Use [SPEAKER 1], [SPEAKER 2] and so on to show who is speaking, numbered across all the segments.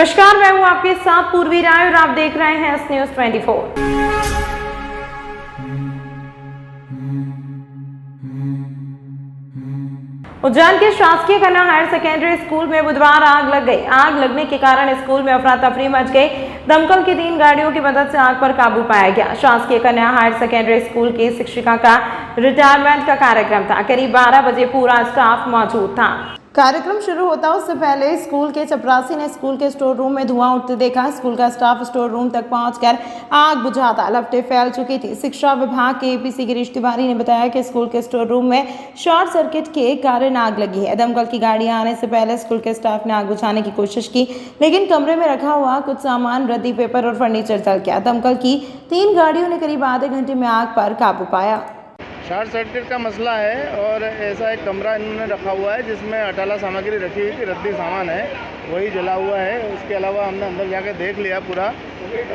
[SPEAKER 1] नमस्कार, मैं हूं आपके साथ पूर्वी राय और आप देख रहे हैं एस न्यूज 24। उज्जैन के शासकीय कन्या हायर सेकेंडरी स्कूल में बुधवार आग लग गई। आग लगने के कारण स्कूल में अफरा तफरी मच गई। दमकल की 3 गाड़ियों की मदद से आग पर काबू पाया गया। शासकीय कन्या हायर सेकेंडरी स्कूल की शिक्षिका का रिटायरमेंट का कार्यक्रम था। करीब 12 बजे पूरा स्टाफ मौजूद था। कार्यक्रम शुरू होता उससे पहले स्कूल के चपरासी ने स्कूल के स्टोर रूम में धुआं उठते देखा। स्कूल का स्टाफ स्टोर रूम तक पहुंचकर आग बुझाता। लपटें फैल चुकी थी। शिक्षा विभाग के एपीसी गिरीश तिवारी ने बताया कि स्कूल के स्टोर रूम में शॉर्ट सर्किट के कारण आग लगी है। दमकल की गाड़ियां आने से पहले स्कूल के स्टाफ ने आग बुझाने की कोशिश की, लेकिन कमरे में रखा हुआ कुछ सामान, रद्दी पेपर और फर्नीचर जल गया। दमकल की 3 गाड़ियों ने करीब आधे घंटे में आग पर काबू पाया।
[SPEAKER 2] शॉर्ट सर्किट का मसला है और ऐसा एक कमरा इन्होंने रखा हुआ है जिसमें अटाला सामग्री रखी हुई थी, रद्दी सामान है, वही जला हुआ है। उसके अलावा हमने अंदर जाके देख लिया पूरा,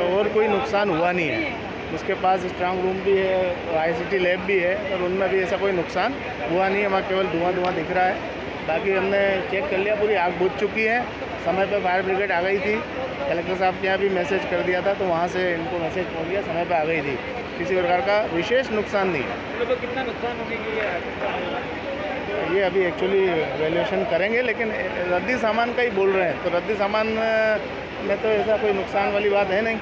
[SPEAKER 2] और कोई नुकसान हुआ नहीं है। उसके पास स्ट्रांग रूम भी है, आईसीटी लैब भी है, और उनमें भी ऐसा कोई नुकसान हुआ नहीं है। वहाँ केवल धुआं दिख रहा है। बाकी हमने चेक कर लिया, पूरी आग बुझ चुकी है। समय पर फायर ब्रिगेड आ गई थी। कलेक्टर साहब के यहाँ भी मैसेज कर दिया था, तो वहाँ से इनको मैसेज पहुँच गया, समय पर आ गई थी। किसी प्रकार का विशेष नुकसान नहीं है।
[SPEAKER 3] तो कितना नुकसान होने के लिए
[SPEAKER 2] ये अभी एक्चुअली वैल्यूएशन करेंगे, लेकिन रद्दी सामान का ही बोल रहे हैं, तो रद्दी सामान में तो ऐसा कोई नुकसान वाली बात है नहीं।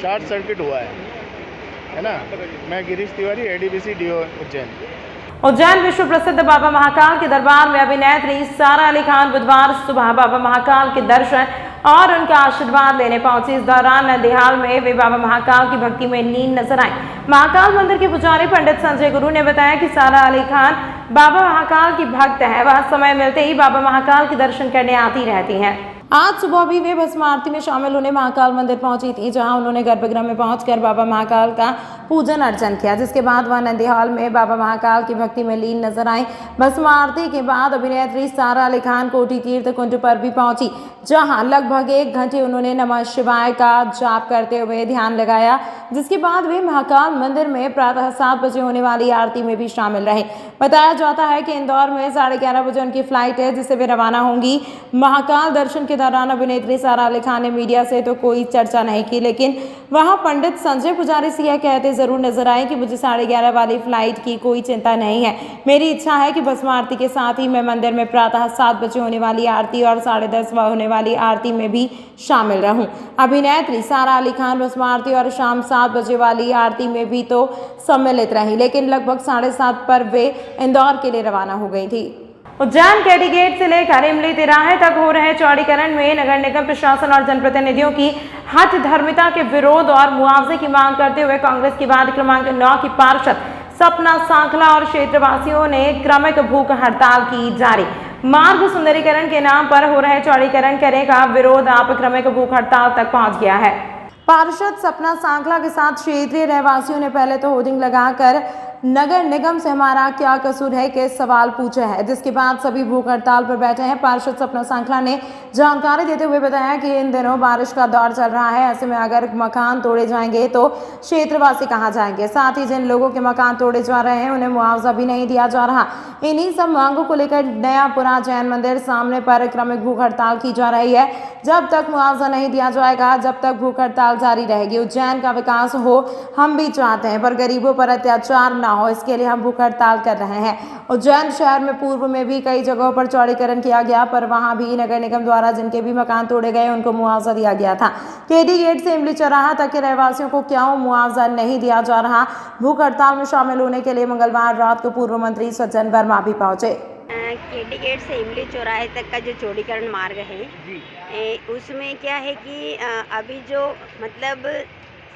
[SPEAKER 2] शॉर्ट सर्किट हुआ है ना। मैं गिरीश तिवारी, एडीबीसी डीओ उज्जैन।
[SPEAKER 1] उज्जैन विश्व प्रसिद्ध बाबा महाकाल के दरबार में अभिनेत्री सारा अली खान बुधवार सुबह बाबा महाकाल के दर्शन और उनका आशीर्वाद लेने पहुंची। इस दौरान नंदिहाल में वे बाबा महाकाल की भक्ति में लीन नजर आए। महाकाल मंदिर के पुजारी पंडित संजय गुरु ने बताया कि सारा अली खान बाबा महाकाल की भक्त है। वह समय मिलते ही बाबा महाकाल के दर्शन करने आती रहती हैं। आज सुबह भी वे भस्म आरती में शामिल होने महाकाल मंदिर पहुंची थी, जहां उन्होंने गर्भगृह में पहुंचकर बाबा महाकाल का पूजन अर्चन किया, जिसके बाद वह नंदिहाल में बाबा महाकाल की भक्ति में लीन नजर आई। भस्म आरती के बाद अभिनेत्री सारा अली खान कोटि तीर्थ कुंज पर भी पहुंची, जहां लगभग 1 घंटे उन्होंने नमः शिवाय का जाप करते हुए ध्यान लगाया, जिसके बाद वे महाकाल मंदिर में प्रातः 7 बजे होने वाली आरती में भी शामिल रहे। बताया जाता है कि इंदौर में 11:30 बजे उनकी फ्लाइट है, जिससे वे रवाना होंगी। महाकाल दर्शन के दौरान अभिनेत्री सारा अली खान ने मीडिया से तो कोई चर्चा नहीं की, लेकिन वहां पंडित संजय पुजारी से यह कहते जरूर नजर आए कि मुझे 11:30 वाली फ्लाइट की कोई चिंता नहीं है। मेरी इच्छा है कि भस्म आरती के साथ ही मैं मंदिर में प्रातः 7 बजे होने वाली आरती और 10:30 होने वाली आरती में भी शामिल रहूं। अभिनेत्री सारा अली खान भस्म आरती और शाम 7 बजे वाली आरती में भी तो सम्मिलित रही, लेकिन लगभग 7:30 पर वे इंदौर के लिए रवाना हो गई थी। उज्जैन केडी गेट से लेकर इमली तिराहे तक हो रहे चौड़ीकरण में नगर निगम प्रशासन और जनप्रतिनिधियों की हठ धर्मिता के विरोध और मुआवजे की मांग करते हुए कांग्रेस की वार्ड क्रमांक 9 की पार्षद सपना सांखला और क्षेत्रवासियों ने क्रमिक भूख हड़ताल की जारी। मार्ग सुंदरीकरण के नाम पर हो रहे चौड़ीकरण करने का विरोध आप क्रमिक भूख हड़ताल तक पहुंच गया है। पार्षद सपना सांखला के साथ क्षेत्रीय रहवासियों ने पहले तो होर्डिंग लगाकर नगर निगम से हमारा क्या कसूर है के सवाल पूछे हैं, जिसके बाद सभी भूख हड़ताल पर बैठे हैं। पार्षद सपना सांखला ने जानकारी देते हुए बताया कि इन दिनों बारिश का दौर चल रहा है, ऐसे में अगर मकान तोड़े जाएंगे तो क्षेत्रवासी कहाँ जाएंगे। साथ ही जिन लोगों के मकान तोड़े जा रहे हैं उन्हें मुआवजा भी नहीं दिया जा रहा। इन्हीं सब मांगों को लेकर नया पुरा जैन मंदिर सामने पर क्रमिक भूख हड़ताल की जा रही है। जब तक मुआवजा नहीं दिया जाएगा, जब तक भूख हड़ताल जारी रहेगी। उज्जैन का विकास हो हम भी चाहते हैं, पर गरीबों पर अत्याचार ना हो, इसके लिए हम भूख हड़ताल कर रहे हैं। उज्जैन शहर में पूर्व में भी कई जगहों पर चौड़ीकरण किया गया, पर वहां भी नगर निगम द्वारा जिनके भी मकान तोड़े गए उनको मुआवजा दिया गया था। केडी गेट से इमली चौराहा तक के रहवासियों को क्यों मुआवजा नहीं दिया जा रहा। भूख हड़ताल में शामिल होने के लिए मंगलवार रात को पूर्व मंत्री सज्जन वर्मा भी पहुंचे।
[SPEAKER 4] केडी गेट से इमली चौराहे तक का जो चौड़ीकरण मार्ग है, उसमें क्या है कि अभी जो मतलब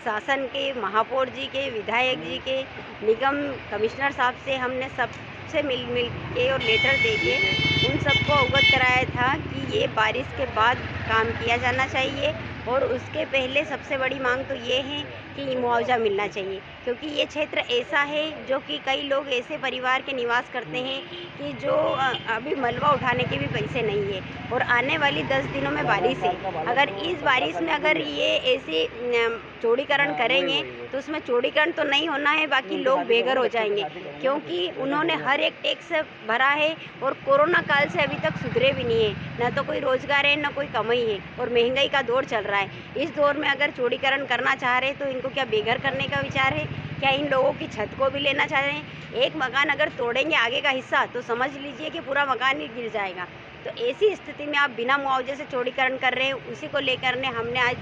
[SPEAKER 4] शासन के महापौर जी के, विधायक जी के, निगम कमिश्नर साहब से हमने सबसे मिल के और लेटर दे के उन सबको अवगत कराया था कि ये बारिश के बाद काम किया जाना चाहिए। और उसके पहले सबसे बड़ी मांग तो ये है कि मुआवजा मिलना चाहिए, क्योंकि ये क्षेत्र ऐसा है जो कि कई लोग ऐसे परिवार के निवास करते हैं कि जो अभी मलबा उठाने के भी पैसे नहीं है, और आने वाली 10 दिनों में बारिश है। अगर इस बारिश में अगर ये ऐसे चौड़ीकरण करेंगे तो उसमें चौड़ीकरण तो नहीं होना है, बाकी लोग बेघर हो जाएंगे, क्योंकि उन्होंने हर एक टैक्स भरा है और कोरोना काल से अभी तक सुधरे भी नहीं है। न तो कोई रोजगार है, न कोई कमाई है, और महंगाई का दौर चल रहा है। इस दौर में अगर चौड़ीकरण करना चाह रहे हैं तो इनको क्या बेघर करने का विचार है? क्या इन लोगों की छत को भी लेना चाह रहे हैं? एक मकान अगर तोड़ेंगे आगे का हिस्सा तो समझ लीजिए कि पूरा मकान ही गिर जाएगा। तो ऐसी स्थिति में आप बिना मुआवजे से चौड़ीकरण कर रहे हैं, उसी को लेकर हमने आज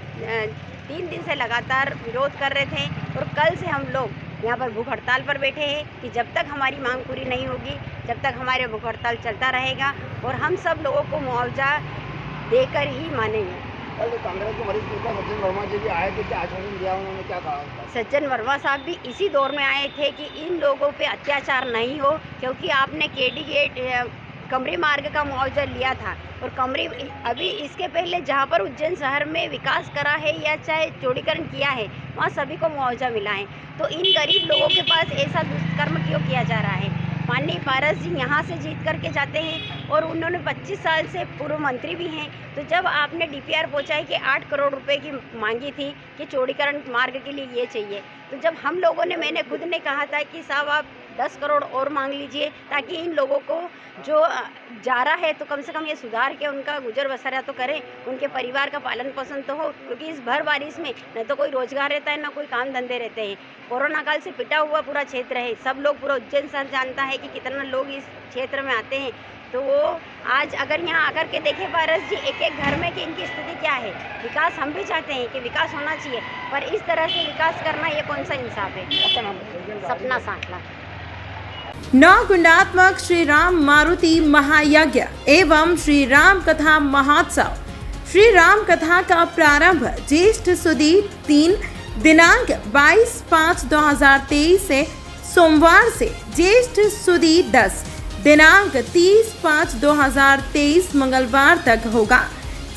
[SPEAKER 4] 3 दिन से लगातार विरोध कर रहे थे, और कल से हम लोग यहाँ पर भूख हड़ताल पर बैठे हैं कि जब तक हमारी मांग पूरी नहीं होगी, जब तक हमारे भूख हड़ताल चलता रहेगा, और हम सब लोगों को मुआवजा देकर ही मानेंगे।
[SPEAKER 3] कल कांग्रेस के वरिष्ठ नेता सज्जन वर्मा जी भी आए थे, क्या आश्वासन दिया, उन्होंने क्या कहा?
[SPEAKER 4] सज्जन वर्मा साहब भी इसी दौर में आए थे कि इन लोगों पे अत्याचार नहीं हो, क्योंकि आपने केडी गेट कमरी मार्ग का मुआवजा लिया था, और कमरी अभी इसके पहले जहाँ पर उज्जैन शहर में विकास करा है या चाहे चौड़ीकरण किया है, वहाँ सभी को मुआवजा मिला है। तो इन गरीब लोगों के पास ऐसा दुष्कर्म क्यों किया जा रहा है? माननीय पारस जी यहाँ से जीत करके जाते हैं, और उन्होंने 25 साल से पूर्व मंत्री भी हैं। तो जब आपने DPR पहुँचाई कि 8 करोड़ रुपए की मांगी थी कि चौड़ीकरण मार्ग के लिए ये चाहिए, तो जब हम लोगों ने, मैंने खुद ने कहा था कि साहब आप 10 करोड़ और मांग लीजिए, ताकि इन लोगों को जो जा रहा है तो कम से कम ये सुधार के उनका गुजर बसरा तो करें, उनके परिवार का पालन पोषण तो हो, क्योंकि इस भर बारिश में न तो कोई रोजगार रहता है, न कोई काम धंधे रहते हैं। कोरोना काल से पिटा हुआ पूरा क्षेत्र है, सब लोग, पूरा उज्जैन शहर जानता है कि कितना लोग इस क्षेत्र में आते हैं। तो वो आज अगर यहाँ आकर के देखें पारस जी एक एक घर में कि इनकी स्थिति क्या है। विकास हम भी चाहते हैं कि विकास होना चाहिए, पर इस तरह से विकास करना ये कौन सा इंसाफ है? सपना सांकला।
[SPEAKER 1] नवगुणात्मक श्री राम मारुति महायज्ञ एवं श्री राम कथा महोत्सव। श्री राम कथा का प्रारंभ ज्येष्ठ सुदी 3 दिनांक 22/5/2023 से सोमवार से ज्येष्ठ सुदी 10 दिनांक 30/5/2023 मंगलवार तक होगा।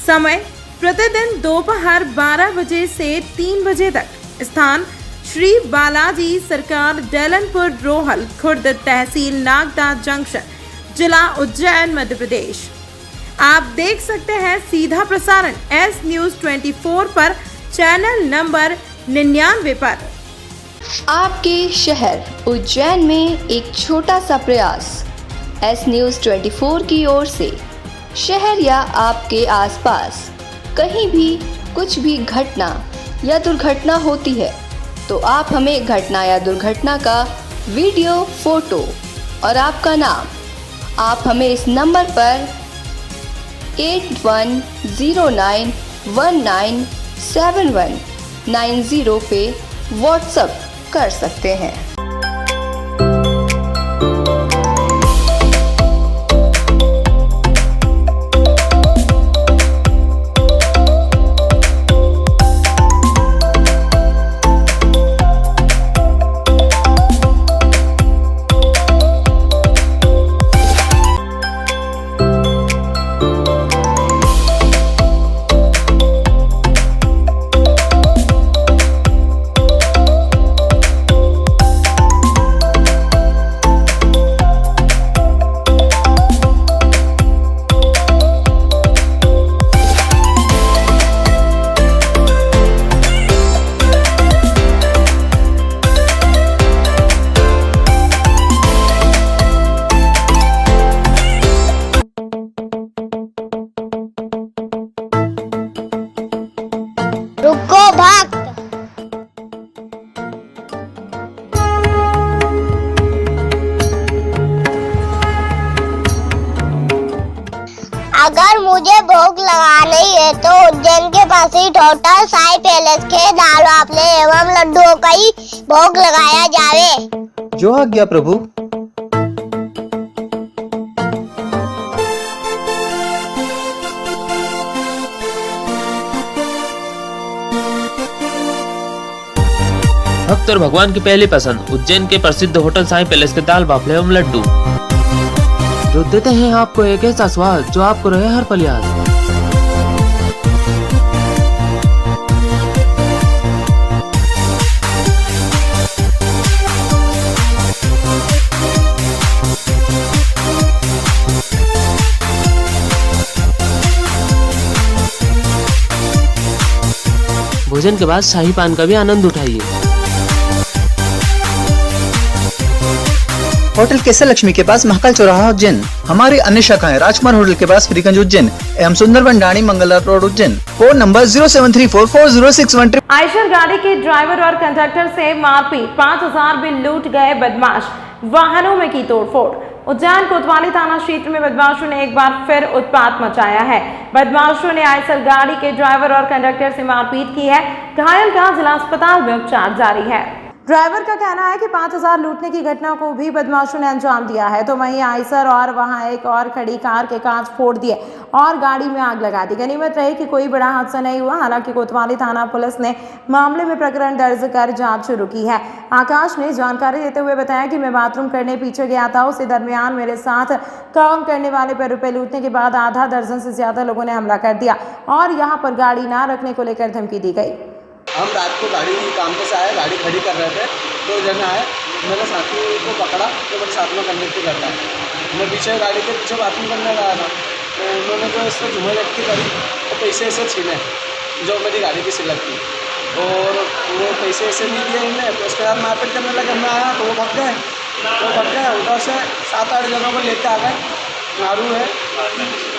[SPEAKER 1] समय प्रतिदिन दोपहर 12 बजे से 3 बजे तक। स्थान श्री बालाजी सरकार डैलनपुर रोहल खुर्द तहसील नागदा जंक्शन जिला उज्जैन मध्य प्रदेश। आप देख सकते हैं सीधा प्रसारण S News 24 पर चैनल नंबर 99 पर।
[SPEAKER 5] आपके शहर उज्जैन में एक छोटा सा प्रयास S News 24 की ओर से। शहर या आपके आसपास कहीं भी कुछ भी घटना या दुर्घटना होती है तो आप हमें घटना या दुर्घटना का वीडियो, फोटो और आपका नाम आप हमें इस नंबर पर 8109197190 पे व्हाट्सएप कर सकते हैं।
[SPEAKER 6] रुको भक्त। अगर मुझे भोग लगाना ही है तो उज्जैन के पास ही होटल साई पैलेस के दाल बाफले एवं लड्डुओं का ही भोग लगाया जावे।
[SPEAKER 7] जो आज्ञा प्रभु।
[SPEAKER 8] भक्त और भगवान की पहली पसंद उज्जैन के प्रसिद्ध होटल साई पैलेस के दाल बाफले एवं लड्डू, जो देते हैं आपको एक ऐसा स्वाद जो आपको रहे हर पल याद। भोजन के बाद शाही पान का भी आनंद उठाइए।
[SPEAKER 7] होटल केसर लक्ष्मी के पास महाकाल चौराहा उज्जैन। हमारी अन्य शाखाएं राजकुमार होटल के पास फ्रीगंज उज्जैन एवं Sundarban Dani Mangala road Ujjain. Phone number 073440613।
[SPEAKER 1] Eicher गाड़ी के ड्राइवर और कंडक्टर से मारपीट, 5000 बिल लूट गए बदमाश, वाहनों में की तोड़फोड़। उज्जैन कोतवाली थाना क्षेत्र में बदमाशों ने एक बार फिर उत्पात मचाया है। बदमाशों ने आयशर गाड़ी के ड्राइवर और कंडक्टर से मारपीट की है। घायल का जिला अस्पताल में उपचार जारी है। ड्राइवर का कहना है कि 5000 लूटने की घटना को भी बदमाशों ने अंजाम दिया है, तो वहीं आयशर और वहां एक और खड़ी कार के कांच फोड़ दिए और गाड़ी में आग लगा दी। गनीमत रही कि कोई बड़ा हादसा नहीं हुआ। हालांकि कोतवाली थाना पुलिस ने मामले में प्रकरण दर्ज कर जांच शुरू की है। आकाश ने जानकारी देते हुए बताया कि मैं बाथरूम करने पीछे गया था, उसी दरमियान मेरे साथ काम करने वाले पर रुपए लूटने के बाद आधा दर्जन से ज्यादा लोगों ने हमला कर दिया और यहाँ पर गाड़ी ना रखने को लेकर धमकी दी गई।
[SPEAKER 3] हम रात को गाड़ी काम पे से आए, गाड़ी खड़ी कर रहे थे, 2 जन आए, मेरे साथी को पकड़ा तो मेरे साथ में कंडक्टर करता है। मैं पीछे गाड़ी के पीछे बाथरूम करने गया था, तो उन्होंने जो इससे झूमर व्यक्ति करी तो पैसे ऐसे छीने जो मेरी गाड़ी की सिलक थी, और वो पैसे ऐसे नहीं दिए इन्हें। तो उसके बाद मारपीट करने लगे। मैं आया तो वो भग गए। उधर से 7-8 जनों को लेते आ गए। नारू है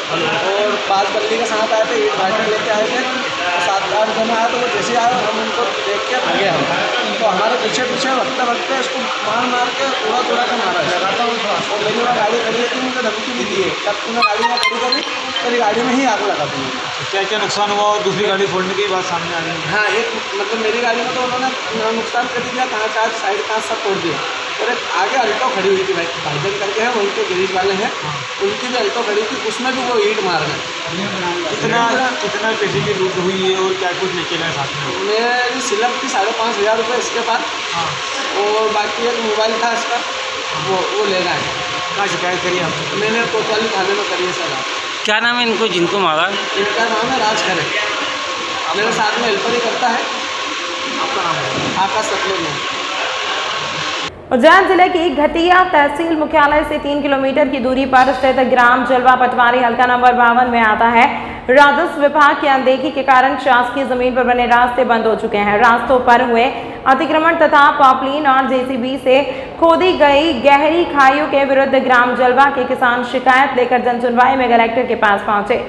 [SPEAKER 3] और 5 बल्ली के साथ आए थे, ईट भाटर लेके आए थे। 7-8 जन आए तो वो जैसे आए हम उनको देख के भागे हम, तो हमारे पीछे भगते उसको मार के थोड़ा का मारा लगाता हूँ। और मेरी वहाँ गाड़ी खड़ी है, उनको धमकी भी दी है, तब तूने गाड़ी में खड़ी करी, तेरी गाड़ी में ही आग लगा दी।
[SPEAKER 9] क्या क्या नुकसान हुआ और दूसरी गाड़ी फोड़ने की बात सामने आ रही है?
[SPEAKER 3] हाँ, एक मतलब मेरी गाड़ी में तो उन्होंने नुकसान कर दिया, कांच साइड कांच सब तोड़ दिया। और एक आगे अल्टो खड़ी हुई थी, भाईजन करके है, वहीं के गिरीश वाले हैं, उनकी भी अल्टो खड़ी थी, उसमें भी वो ईंट मार गए।
[SPEAKER 9] कितना पैसे की लूट हुई है और क्या कुछ लेके गए साथ में?
[SPEAKER 3] मेरी सिलक थी 5,500 रुपये इसके पास।
[SPEAKER 9] हाँ।
[SPEAKER 3] और बाकी एक मोबाइल था इसका, वो ले गए।
[SPEAKER 9] कहाँ शिकायत करी आपने?
[SPEAKER 3] मैंने कोतवाली थाने में करी है सर।
[SPEAKER 10] क्या नाम है इनको जिनको मारा?
[SPEAKER 3] इनका नाम है राज खरे, मेरे साथ में हेल्पर ही करता है।
[SPEAKER 9] आपका नाम है?
[SPEAKER 3] आकाश सतलुज।
[SPEAKER 1] उज्जैन जिले की घटिया तहसील मुख्यालय से 3 किलोमीटर की दूरी पर स्थित ग्राम जलवा पटवारी हल्का नंबर 52 में आता है। राजस्व विभाग की अनदेखी के कारण शासकीय जमीन पर बने रास्ते बंद हो चुके हैं। रास्तों पर हुए अतिक्रमण तथा पॉपलिन और जेसीबी से खोदी गई गहरी खाइयों के विरुद्ध ग्राम जलवा के किसान शिकायत लेकर जनसुनवाई में कलेक्टर के पास पहुंचे।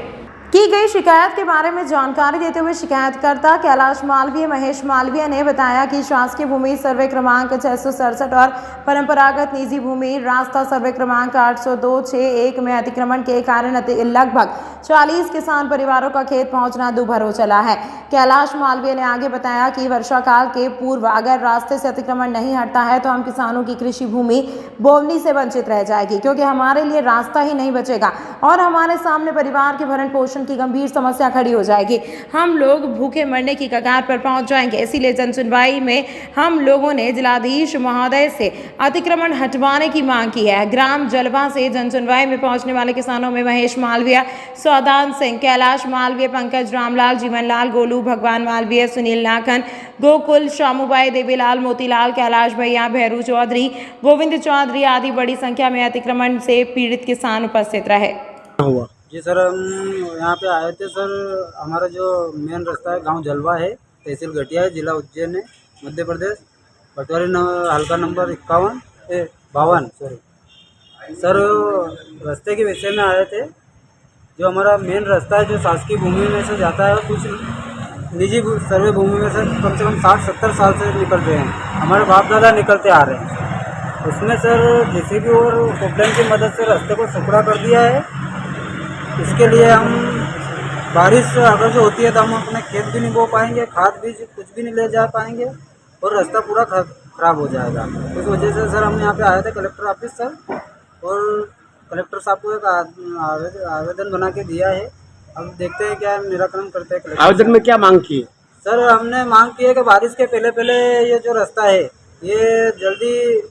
[SPEAKER 1] की गई शिकायत के बारे में जानकारी देते हुए शिकायतकर्ता कैलाश मालवीय महेश मालवीय ने बताया कि शासकीय भूमि सर्वे क्रमांक 667 और परंपरागत निजी भूमि रास्ता सर्वे क्रमांक 80261 में अतिक्रमण के कारण लगभग 40 किसान परिवारों का खेत पहुंचना दूभर हो चला है। कैलाश मालवीय ने आगे बताया कि वर्षा काल के पूर्व अगर रास्ते से अतिक्रमण नहीं हटता है तो हम किसानों की कृषि भूमि बोवनी से वंचित रह जाएगी, क्योंकि हमारे लिए रास्ता ही नहीं बचेगा और हमारे सामने परिवार के भरण पोषण की गंभीर समस्या खड़ी हो जाएगी। हम लोग भूखे मरने की कगार पर पहुंच जाएंगे। इसीलिए जनसुनवाई में हम लोगों ने जिलाधीश महोदय से अतिक्रमण हटवाने की मांग की है। ग्राम जलवा से जनसुनवाई में पहुंचने वाले किसानों में महेश मालवीय, सौदान सिंह, कैलाश मालवीय, पंकज रामलाल, जीवनलाल, गोलू, भगवान मालवीय, सुनील नाखन, गोकुल, शामूबाई, देवीलाल, मोतीलाल, कैलाश भैया, भैरू चौधरी, गोविंद चौधरी आदि बड़ी संख्या में अतिक्रमण से पीड़ित किसान उपस्थित रहे।
[SPEAKER 11] जी सर, हम यहाँ पे आए थे सर। हमारा जो मेन रास्ता है गांव जलवा है, तहसील घटिया है, जिला उज्जैन है, मध्य प्रदेश। पटवारी हल्का नंबर 52 सर रास्ते के विषय में आए थे। जो हमारा मेन रास्ता है जो शासकीय भूमि में से जाता है, कुछ निजी सर्वे भूमि में से कम 60-70 साल से निकलते हैं, हमारे बाप दादा निकलते आ रहे हैं। उसमें सर जेसीबी और पोपलेन की मदद से रास्ते को सुखड़ा कर दिया है। इसके लिए हम बारिश अगर जो होती है तो हम अपने खेत भी नहीं बो पाएंगे, खाद बीज कुछ भी नहीं ले जा पाएंगे और रास्ता पूरा खराब हो जाएगा। इस वजह से सर हम यहाँ पे आए थे कलेक्टर ऑफिस सर, और कलेक्टर साहब को एक आवेदन बना के दिया है। अब देखते हैं क्या निराकरण करते हैं।
[SPEAKER 10] आवेदन में क्या मांग की?
[SPEAKER 11] सर हमने मांग की है कि बारिश के पहले ये जो रास्ता है ये जल्दी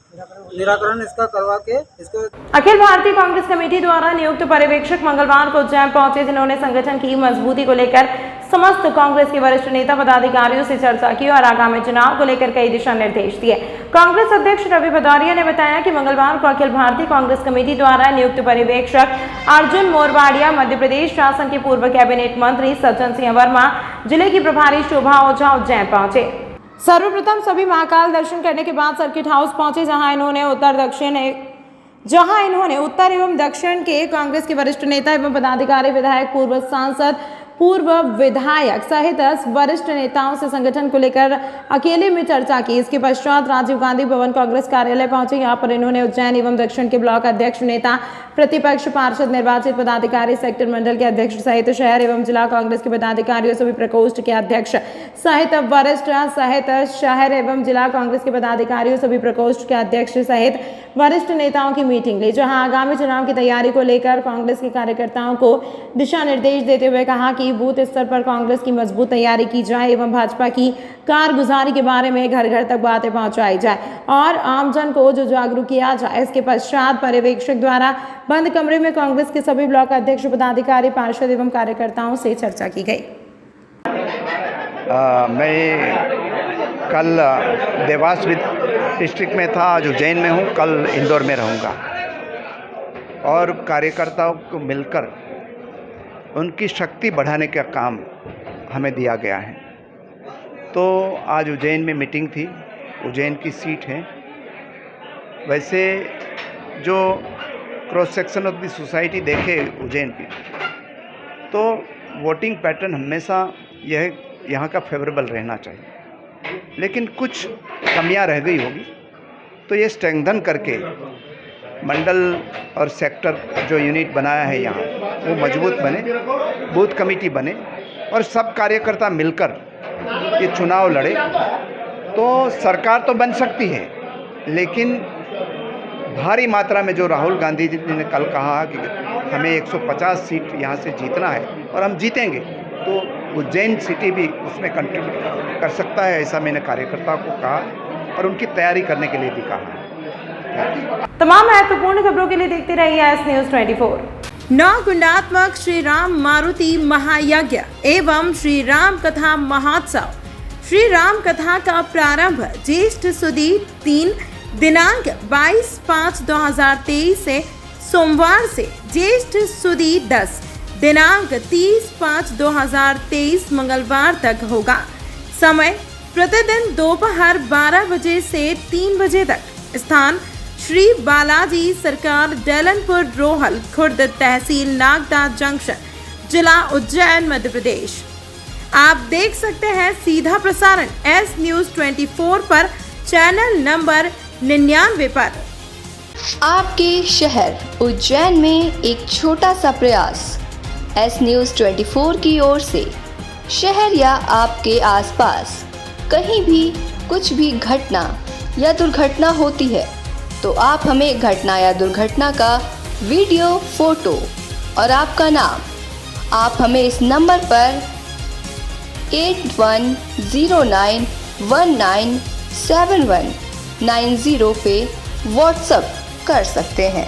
[SPEAKER 11] निराकरण इसका करवा के इसको।
[SPEAKER 1] अखिल भारतीय कांग्रेस कमेटी द्वारा नियुक्त पर्यवेक्षक मंगलवार को उज्जैन पहुंचे, जिन्होंने संगठन की मजबूती को लेकर समस्त कांग्रेस के वरिष्ठ नेता पदाधिकारियों से चर्चा की और आगामी चुनाव को लेकर कई दिशा निर्देश दिए। कांग्रेस अध्यक्ष रवि भदौरिया ने बताया कि मंगलवार को अखिल भारतीय कांग्रेस कमेटी द्वारा नियुक्त पर्यवेक्षक अर्जुन मोरवाडिया, मध्य प्रदेश शासन के पूर्व कैबिनेट मंत्री सज्जन सिंह वर्मा, जिले की प्रभारी शोभा ओझा उज्जैन पहुंचे। सर्वप्रथम सभी महाकाल दर्शन करने के बाद सर्किट हाउस पहुंचे, जहां इन्होंने उत्तर एवं दक्षिण के कांग्रेस के वरिष्ठ नेता एवं पदाधिकारी, विधायक, पूर्व सांसद, पूर्व विधायक सहित वरिष्ठ नेताओं से संगठन को लेकर अकेले में चर्चा की। इसके पश्चात राजीव गांधी भवन कांग्रेस कार्यालय पहुंचे। यहां पर इन्होंने उज्जैन एवं दक्षिण के ब्लॉक अध्यक्ष, नेता, प्रतिपक्ष, पार्षद, निर्वाचित पदाधिकारी, सेक्टर मंडल के अध्यक्ष सहित शहर एवं जिला कांग्रेस के पदाधिकारियों, सभी प्रकोष्ठ के अध्यक्ष सहित वरिष्ठ सहित शहर एवं जिला कांग्रेस के पदाधिकारियों, सभी प्रकोष्ठ के अध्यक्ष सहित वरिष्ठ नेताओं की मीटिंग ली, जहां आगामी चुनाव की तैयारी को लेकर कांग्रेस के कार्यकर्ताओं को दिशा निर्देश देते हुए कहा कि बूथ स्तर पर कांग्रेस की मजबूत तैयारी की जाए एवं भाजपा की कारगुजारी के बारे में घर घर तक बातें पहुंचाई जाए और आमजन को जो जागरूक किया जाए। इसके पश्चात पर्यवेक्षक द्वारा बंद कमरे में कांग्रेस के सभी ब्लॉक अध्यक्ष, पदाधिकारी, पार्षद एवं कार्यकर्ताओं से चर्चा की गई।
[SPEAKER 12] मैं कल देवास डिस्ट्रिक्ट में था, आज उज्जैन में हूँ, कल इंदौर में रहूँगा और कार्यकर्ताओं को मिलकर उनकी शक्ति बढ़ाने का काम हमें दिया गया है। तो आज उज्जैन में मीटिंग थी, उज्जैन की सीट है। वैसे जो cross section of the society देखे उज्जैन की, तो वोटिंग पैटर्न हमेशा यह यहाँ का फेवरेबल रहना चाहिए, लेकिन कुछ कमियां रह गई होगी, तो ये स्ट्रेंथन करके मंडल और सेक्टर जो यूनिट बनाया है यहाँ, वो मजबूत बने, बूथ कमेटी बने और सब कार्यकर्ता मिलकर ये चुनाव लड़े, तो सरकार तो बन सकती है, लेकिन भारी मात्रा में जो राहुल गांधी जी ने कल कहा कि हमें 150 सीट यहाँ से जीतना है और हम जीतेंगे, तो उज्जैन सिटी भी उसमें कंट्रीब्यूट कर सकता है, ऐसा मैंने कार्यकर्ताओं को कहा और उनकी तैयारी करने के लिए भी कहा।
[SPEAKER 1] तमाम महत्वपूर्ण खबरों के लिए देखते रहिए एस न्यूज 24। नवगुणात्मक श्री राम मारुति महायज्ञ एवं श्री राम कथा महोत्सव। श्री राम कथा का प्रारंभ ज्येष्ठ सुदी 3 दिनांक 22/5/2023 से सोमवार से ज्येष्ठ सुदी 10 दिनांक 30/5/2023 मंगलवार तक होगा। समय प्रतिदिन दोपहर 12 बजे से 3 बजे तक। स्थान श्री बालाजी सरकार, डैलनपुर रोहल खुर्द, तहसील नागदा जंक्शन, जिला उज्जैन, मध्य प्रदेश। आप देख सकते हैं सीधा प्रसारण एस न्यूज 24 पर, चैनल नंबर 99 पर।
[SPEAKER 5] आपके शहर उज्जैन में एक छोटा सा प्रयास एस न्यूज 24 की ओर से। शहर या आपके आसपास कहीं भी कुछ भी घटना या दुर्घटना होती है, तो आप हमें घटना या दुर्घटना का वीडियो, फोटो और आपका नाम आप हमें इस नंबर पर 8109197190 पे व्हाट्सएप कर सकते हैं।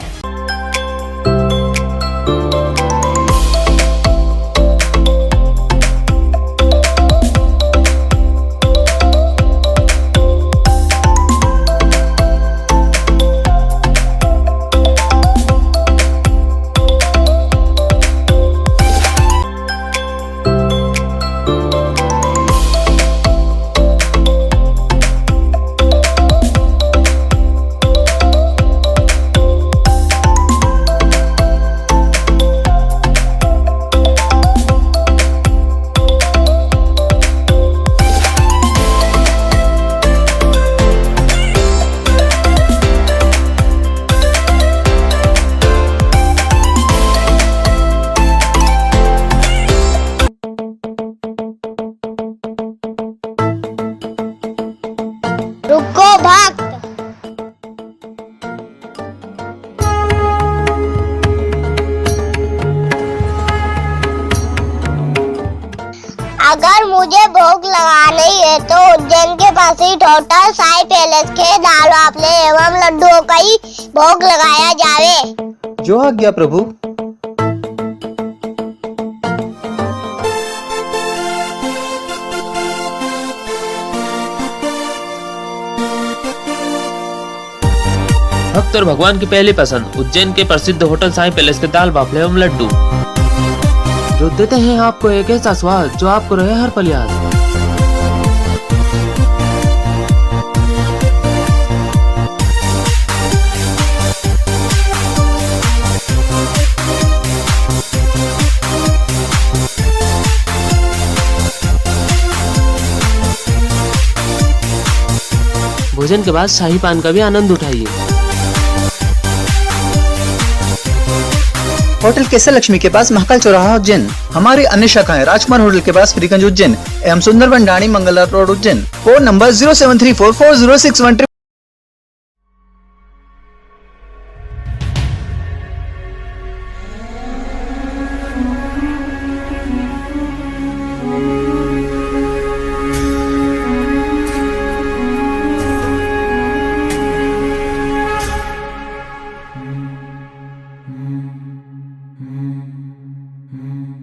[SPEAKER 6] मुझे भोग लगाना ही है तो उज्जैन के पास ही होटल साई पैलेस के दाल बाफले एवं लड्डुओं का ही भोग लगाया जावे।
[SPEAKER 7] जो आज्ञा प्रभु।
[SPEAKER 8] भक्त और भगवान की पहली पसंद उज्जैन के प्रसिद्ध होटल साई पैलेस के दाल बाफले एवं लड्डू, जो देते हैं आपको एक ऐसा स्वाद जो आपको रहे हर पल याद। भोजन के बाद शाही पान का भी आनंद उठाइए।
[SPEAKER 7] होटल केसर लक्ष्मी के पास महाकाल चौराहा उज्जैन। हमारी अन्य शाखाएं राजकुमार होटल के पास फ्रीगंज उज्जैन एवं Sundarban Dani Mangala road Ujjain. Phone number 07344061